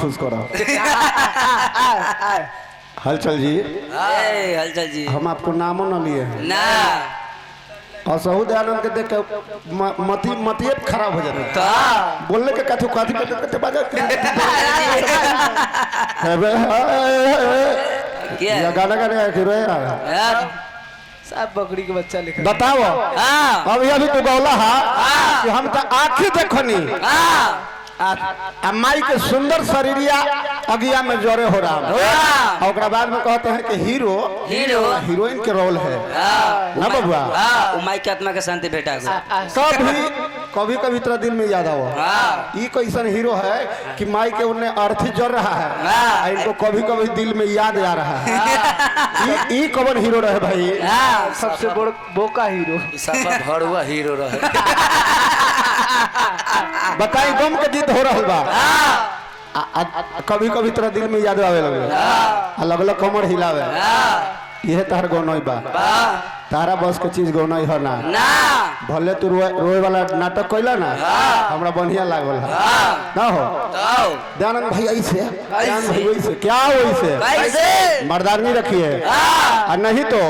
खुश करो। हलचल जी, हलचल जी, हम आपको नामों न लिए हैं ना और सहू दयानंद के देख के मतिये खराब हो जाता है। बोलने के कथू कथी करते बाजा क्या गाना गाने हीरो यार सब बकरी के बच्चा लिखा। बताओ अभी अभी तू गौला है कि हम तो आँखी देखनी माई के सुंदर शरीरिया अगिया में जोरे हो रहा है और बाद में कहते हैं कि हीरो हीरोइन के रोल है ना बबुआ। माई के आत्मा के शांति भेटा सब भी कभी कभी तेरा दिल में याद आओ ये कैसा हीरो है कि माई के उन्हें अर्थी जड़ रहा है इनको कभी कभी दिल में याद आ रहा है। ये कौन हीरो रहे भाई? सबसे बड़ बोका हीरो, सब भड़ुआ हीरो रहे। बताई गम के गीत हो रहा बा कभी कभी तेरा दिल में याद आवे लगे अलग अलग कमर हिलावे यह तार गौनई बा तारा बस के चीज गौनई हो ना भले तू रोए वाला नाटक कैला ना हमरा बढ़िया लागल ना हो दयानंद भाई ऐसे दयानंद भाई वैसे क्या वैसे मर्दानी रखिए और नहीं तो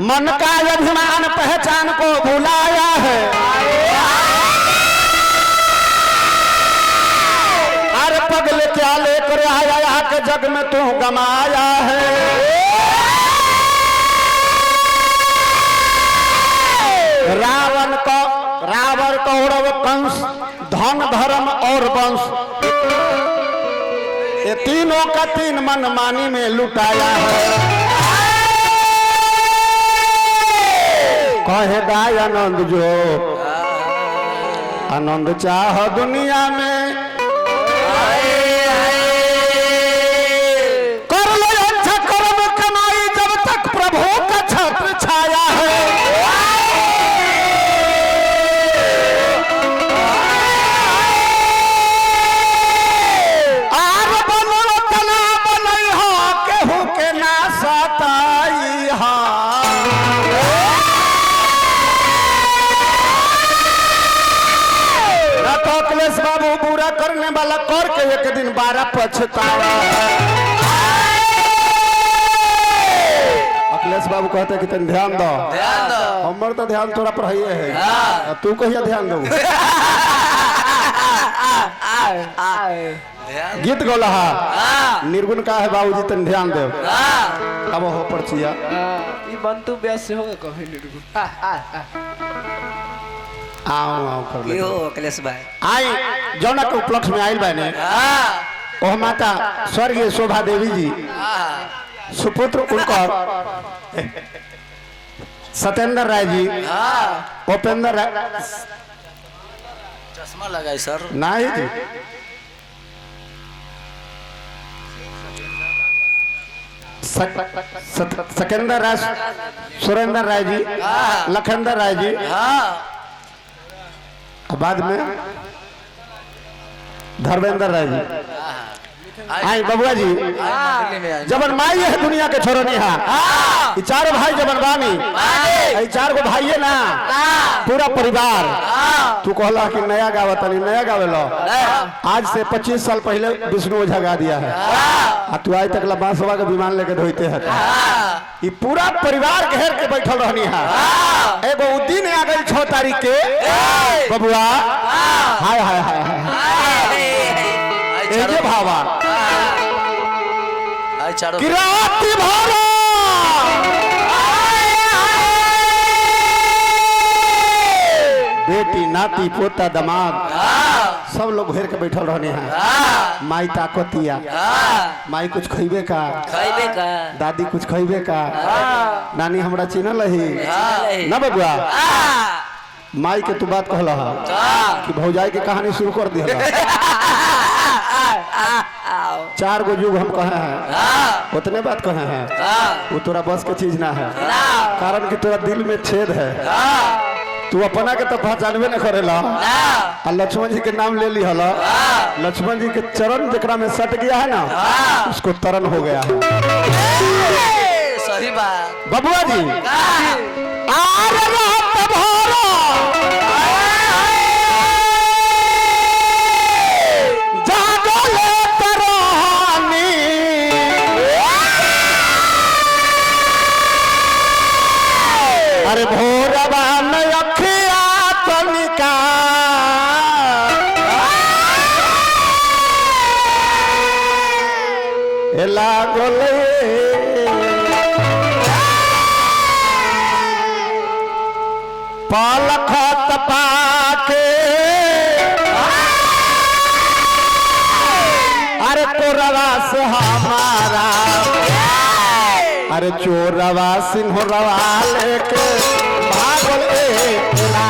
मन का अभिमान पहचान को भुलाया है अरे पगले क्या लेकर आया के जग में तू गमाया है रावण कौरव कंस धन धर्म और वंश ये तीनों का तीन मनमानी में लुटाया है। कहे दयानंद जो आनंद चाह दुनिया में कर लो अच्छा कर्म कमाई जब तक प्रभु का छत्र छाया है। आर बनो तना बनई हो केहू के ना सताई हा अखिलेश बाबू बुरा करने वाला कर के एक दिन 12 पछतावा। अखिलेश बाबू कहते कि तुम ध्यान दो हमर तो ध्यान तोरा पर है तू कहिया ध्यान दो। गीत गौला निर्गुण का है बाबूजी तुम ध्यान दो अब हो परचिया ये बंतु ब्यास से होगा कभी निर्गुण। आओ कर ले अखिलेश भाई आई जौना के उपलक्ष्य में आयल बने ओह माता स्वर्गीय शोभा देवी जी सुपुत्र उनकर सत्येंद्र राय जी उपेंद्र राय चश्मा लगाए सर नहीं जी सत्येंद्र राय सुरेंद्र राय जी लखेंद्र राय जी बाद में धर्मेंद्र राय जी आई बबुआ जी जबन माई है दुनिया के छोड़नी है चार भाई जबन बानी चार गो भाई ना पूरा परिवार तू कहला कि नया गावतनी नया गावेलो आज से 25 साल पहले विष्णु ओझा गा दिया है आ तू आज तक बांसवा के विमान लेके धोते है ये पूरा परिवार घेर के बैठल रहनी है एगो दिन आ गई 6 तारीख के बबुआ हाय हाय हाय एजे भावा किराती भावा बेटी नाती पोता दामाद सब लोग घेर के बैठल रहने हैं माई ताकतिया माई कुछ खइबे का दादी कुछ खइबे का नानी हमरा चिन्हल ही ना बबुआ माई के तू बात कहला कि भौजाई की कहानी शुरू कर दिया 4 गो युग हम कहे हैं उतने बात कहे हैं वो तोरा बस के चीज ना है कारण कि तोरा दिल में छेद है तू अपना के तो पहचानबे न करेला और लक्ष्मण जी के नाम ले ली हला लक्ष्मण जी के चरण जकरा में सट गया है ना उसको तरन हो गया है। सही बात बबुआ जी आर रात भरा जागल एला गोले पालखत पाके अरे कोरवा से हमारा अरे चोरवा सिंहरवा लेके भागल एला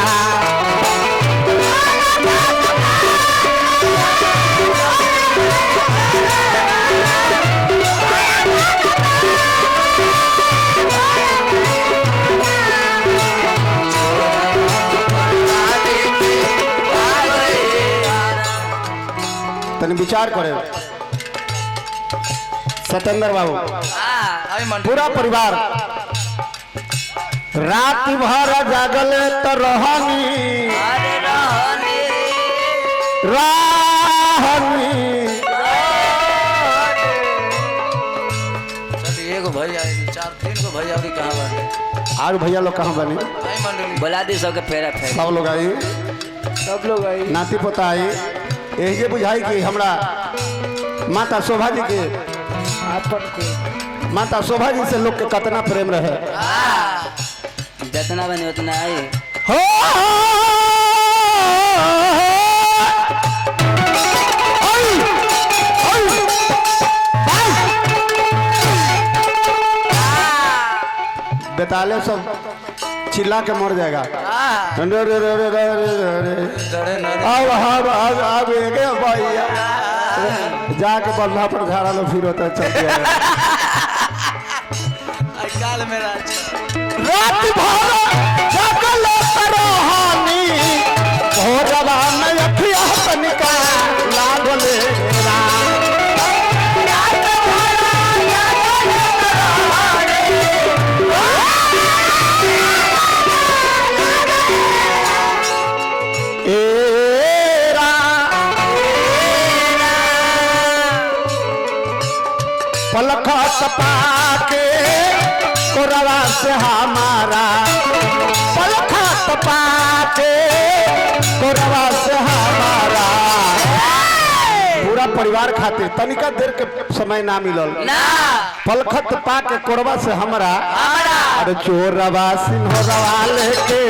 तनी विचार करे सतेंद्र बाबू पूरा परिवार रात भर जागले तो रहनी एगो भैया 4-3 गो भैया अभी कहाँ बने और भैया लोग कहाँ बने बुला दी सबके फेरा फेर सब लोग आई सब लोग आई नाती पोता आई यही जे बुझाई कि हमरा माता शोभा जी के आपन को माता शोभा जी से लोग के कितना प्रेम रहे जितना बनी उतना आई हो बेताले सब चिल्ला के मर जाएगा अब भैया जाके बल्ला पर झाड़ा लो फिर होता चल काल मेरा रात भर जागल तरहानी भोरवा में अखिया तनिका लागले पलखा तपाके कोरवा से हमारा पलखा तपाके कोरवा से हमारा पूरा परिवार खातिर तनिका देर के समय ना मिलल पलखत पाके कोरवा से हमारा अरे चोरवा सिंहरवा लेके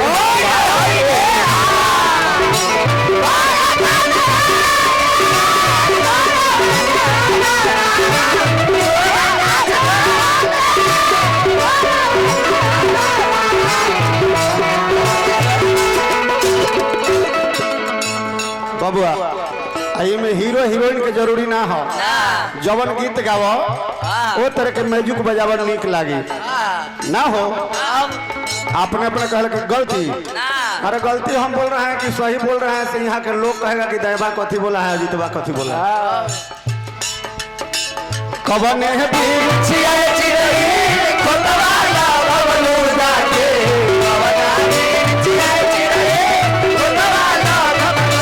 बबुआ आई में हीरो हीरोइन के जरूरी ना हो जवन गीत गावो वो तरह के म्यूजिक बजावन निक लागी ना हो अपने अपने कहल के गलती अरे गलती हम बोल रहे हैं कि सही बोल रहे हैं तो यहाँ के लोग कहेगा कि दैवा कथी बोला है अजीतवा कथी बोला है कबने है बीर छिया चिरई कोतवाला बबलू जाके कबना बीर छिया चिरई कोतवाला बबलू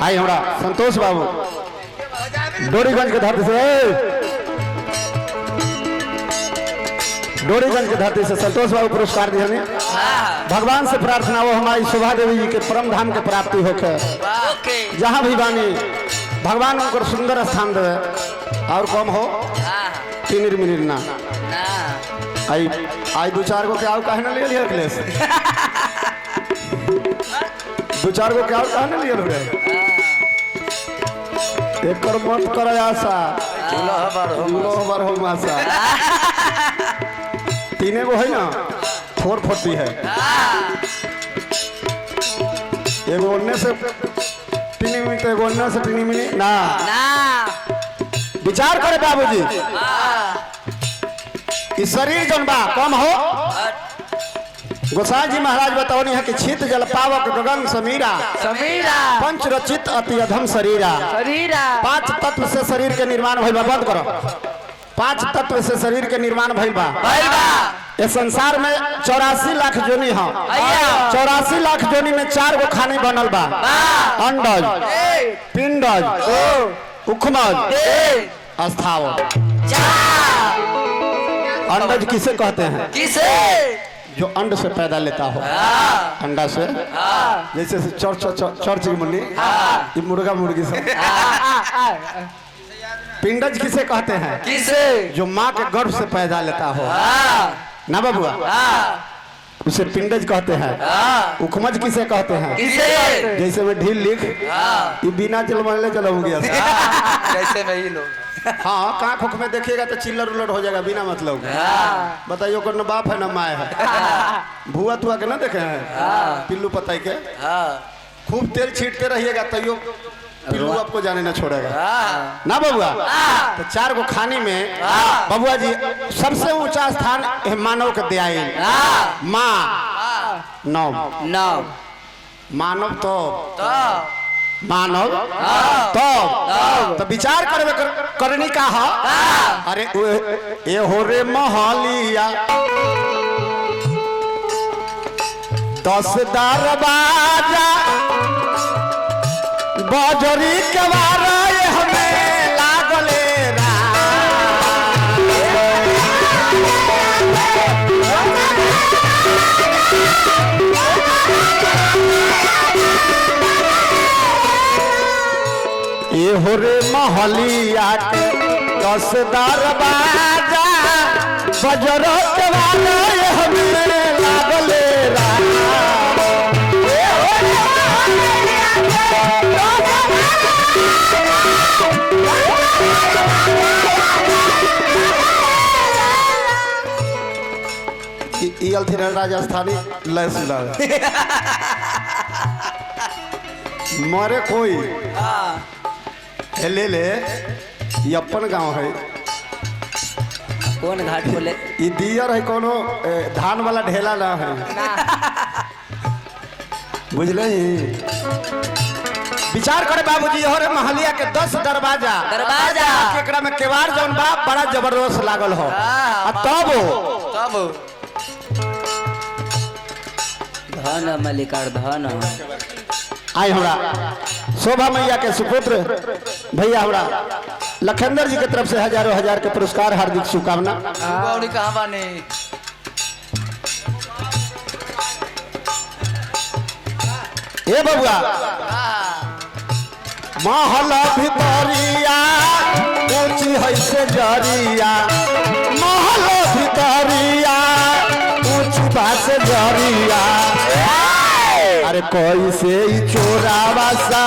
आई हमरा संतोष बाबू डोरीगंज के धरती से डोरीगंज के धरती से संतोष बाबू पुरस्कार दिए भगवान से प्रार्थना वो हमारी शोभा देवी जी के परम धाम के प्राप्ति होके जहाँ भी बानी भगवान उनको सुंदर स्थान दे और कम हो 3 मिनट ना आई आई 2-4 गो के आओ काहे ना ले लिया अखिलेश 2-4 गो के आओ काहे ना लिया रे एक कर मत कर आशा हमार हो मासा 3 गो है ना 440 है एगो ओन्ने से 3 मिनट एगो ओन्ने से 3 मिनट ना विचार करे बाबूजी इस शरीर जौन बा कम हो गोसाई जी महाराज बताओनी है कि छित जल पावक गगन समीरा समीरा पंच रचित अति अधम शरीरा शरीरा 5 तत्व से शरीर के निर्माण भइल बा। बंद करो। 5 तत्व से शरीर के निर्माण भइल बा। ये संसार में 84 लाख जोनी है। 84 लाख जोनी में 4 गो खाने बनल बा। अंडज, पिंडज, उखमज, अस्थावज। अंडज किसे कहते हैं? किसे? जो अंड से पैदा लेता हो। अंडा से जैसे चर्च की मुन्नी ये मुर्गा मुर्गी सब। पिंडज किसे कहते हैं? किसे? जो माँ के गर्भ से पैदा लेता हो ना बबुआ, उसे पिंडज कहते हैं। उखमज किसे कहते हैं? किसे? जैसे मैं ढील लिख ये बिना चलवाने चला हो गया कैसे में ही लोग हाँ कांख उख में देखिएगा तो चिल्लर उलट हो जाएगा बिना मतलब। बताइए ओकर न बाप है न माए है। भुआ तुआ के ना देखे हैं पिल्लू पताई के खूब तेल छींटते रहिएगा तैयो पिल्लू आपको जाने ना छोड़ेगा ना बबुआ। तो 4 गो खाने में बबुआ जी सबसे ऊंचा स्थान मानव के दियाई माँ नव मानव तो मानव तो विचार करनी का है। अरे ए हो रे महलिया 10 दरवाजा बजरी के बारा हमें लागले ये हो रे महलिया के 10 दरवाजा बजरो के बारा हमें लागले राजस्थानी लय सुना मरे कोई ले ले ये अपन गांव है। कौन घाट बोले? ये दियर है कोनो धान वाला ढेला ना है बुझले ही। विचार करे बाबूजी हो रे महलिया के 10 दरवाजा एकरा में केवाड़ जौन बा बड़ा जबरदस्त लागल हो। तब धन मल्लिकार धन आई हमरा शोभा मैया के सुपुत्र भैया हमरा लखेंद्र जी के तरफ से हजारों हजार के पुरस्कार हार्दिक शुभकामना। कहाँ बानी? ए बबुआ महल भितरिया ऊंची है से जरिया महल भितरिया ऊंची बात से जरिया अरे कोई से ही चोरावा सा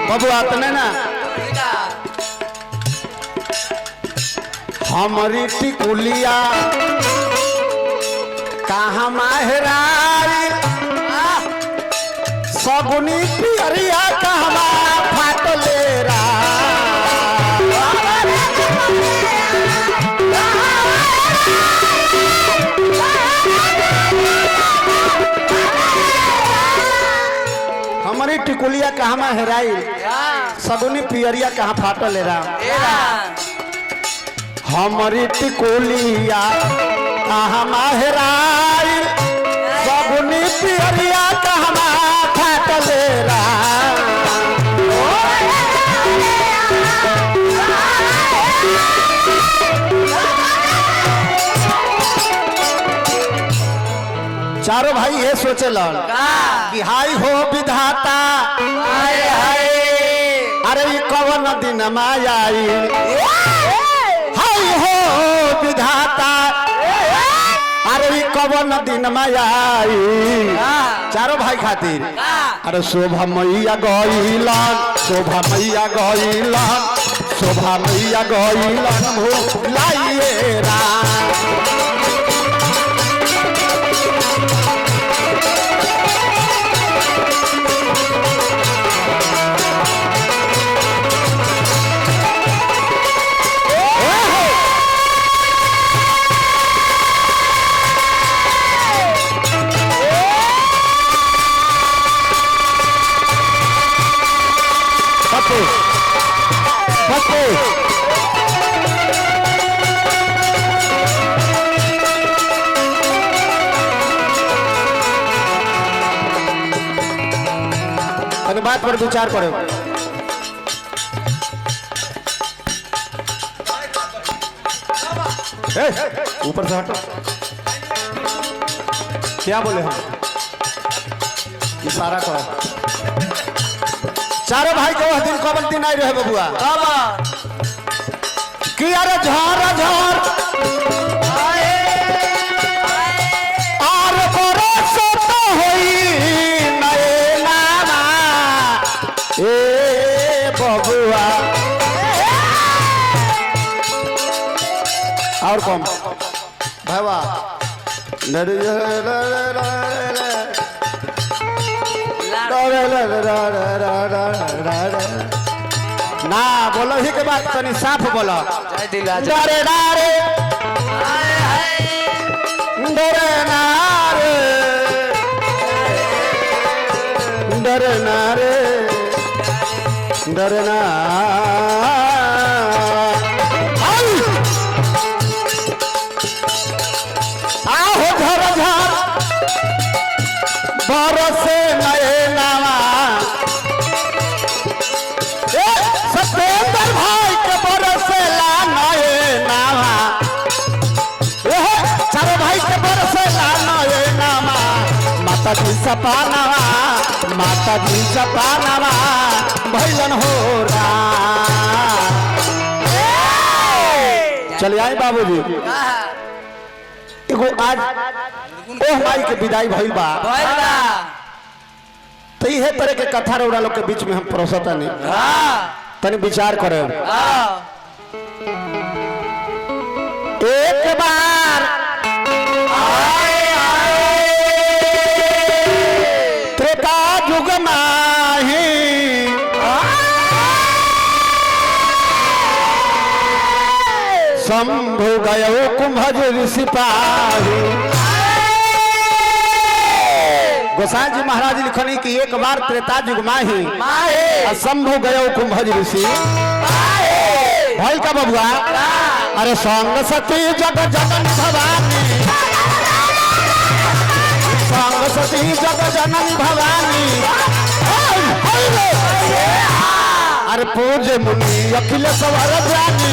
बबुआ तने ना हमारी टिकुलिया कहाँ माहरारी सगुनी पियरिया कहवा फाटले रा हमारी टिकुलिया कहाँ माहराई सगुनी पियरिया कहाँ फाटले रा हमारी टिकुलिया कहाँ माहराई सगुनी पियरिया कहाँ फाटले रा चारों भाई ये सोचे लन कि हाय हो विधाता अरे ये कवन दिन मायाई हाय हो विधाता अरे कवन दिन मायाई चारों भाई खातिर अरे शोभा मैया गईलन शोभा मैया गईलन शोभा मैया गईलन भुलाइए राम बात पर विचार करो ऊपर से हटो क्या बोले हम इशारा करो चारों भाई को दिन कबल दिन आई रहे बबुआ कि अरे झर झर और बरस तो होई ए बबुआ और कौन भैया ना बोलो ही के बात तनी साफ बोलो डरे नारे डरे नारे डरे नारे डरना आहो झर झर बरसे नए नावा सत्येंद्र भाई के बरसे ला नए नावा चारों भाई के बरसे ला नए नावा माता जी सपानावा माता जी सपानावा भैलन हो चले आए बाबूजी एगो आज ओह माई के विदाई भइल बा तो इहे तरह के कथा रौरा लोग के बीच में हम परोसता नहीं तनी विचार करे एक बार त्रेता युग नाही शंभु गयो कुंभज सिपाही गोसाई जी महाराज लिखनी कि एक बार त्रेता युग माही शंभु गयो कुंभज ऋषि भाई का बबुआ अरे संग सती जग जननी भवानी संग सती जग जननी भवानी अरे पूज मुनि अखिलेश्वर जानी